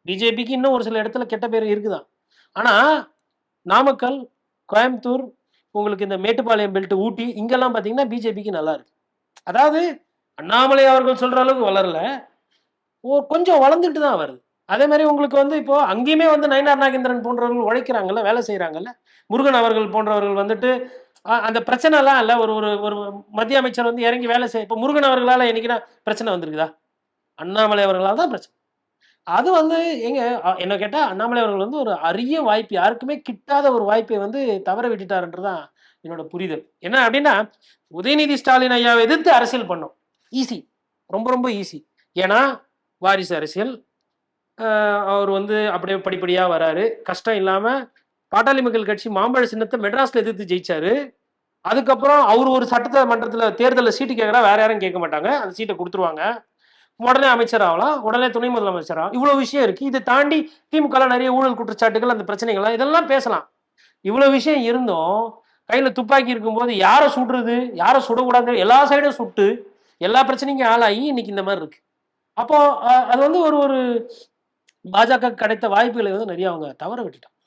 பிஜேபிக்கு இன்னும் ஒரு சில இடத்துல கெட்ட பேர் இருக்குதான். ஆனா, நாமக்கல், கோயம்புத்தூர், உங்களுக்கு இந்த மேட்டுப்பாளையம் பெல்ட், ஊட்டி இங்கெல்லாம் பார்த்தீங்கன்னா, பிஜேபிக்கு நல்லா இருக்கு. அதாவது அண்ணாமலை அவர்கள் சொல்ற அளவுக்கு வளரல. கொஞ்சம் வளர்ந்துட்டு தான் வருது. அதே மாரி உங்களுக்கு வந்து இப்போ அங்கேயுமே வந்து நயினார் நாகேந்திரன் போன்றவர்கள் உழைக்கிறாங்கல்ல, வேலை செய்றாங்கல்ல. முருகன் அவர்கள் போன்றவர்கள் வந்துட்டு அந்த பிரச்சனைலாம் இல்ல. ஒரு ஒரு ஒரு மத்திய அமைச்சர் வந்து இறங்கி வேலை இப்ப முருகன் அவர்களால என்னைக்குனா பிரச்சனை வந்திருக்குதா? அண்ணாமலை அவர்களால தான் பிரச்சனை. அது வந்து ஏங்க என்ன கேட்டா அண்ணாமலை அவர்கள் வந்து ஒரு அரிய வாய்ப்பு, யாருக்குமே கிட்டாத ஒரு வாய்ப்பை வந்து தவற விட்டுட்டாருன்றது தான் என்னோட புரிதல். என்ன அப்டின்னா, உதயநிதி ஸ்டாலின் ஐயாவ எதிர்த்து அரசியல் பண்ணோம். ஈஸி. ரொம்ப ரொம்ப ஈஸி. ஏன்னா, வாரிசு அரசியல். அவர் வந்து அப்படியே படிப்படியா வராரு. கஷ்டம் இல்லாம பாட்டாளி மக்கள் கட்சி மாம்பழ சின்னத்த மெட்ராஸ்ல எதிர்த்து ஜெயிச்சாரு. அதுக்கப்புறம் அவரு ஒரு மன்றத்துல தேர்தல்ல சீட்டு கேட்கிறா, வேற யாரும் கேட்க மாட்டாங்க. அந்த சீட்ட குடுத்துருவாங்க. உடனே அமைச்சர் ஆகலாம். உடனே துணை முதலமைச்சர் ஆகலாம். இவ்வளவு விஷயம் இருக்கு. இதை தாண்டி திமுகல நிறைய ஊழல் குற்றச்சாட்டுகள், அந்த பிரச்சனைகள் இதெல்லாம் பேசலாம். இவ்வளவு விஷயம் இருந்தும், கையில துப்பாக்கி இருக்கும்போது யார சுடுறது, யார சுடக்கூடாது எல்லா சைடும் சுட்டு, எல்லா பிரச்சனைக்கும் ஆளாகி இன்னைக்கு இந்த மாரி இருக்கு. அப்போ அது வந்து ஒரு ஒரு பாஜக கிடைத்த வாய்ப்புகளை வந்து நிறைய அவங்க தவற விட்டுட்டாங்க.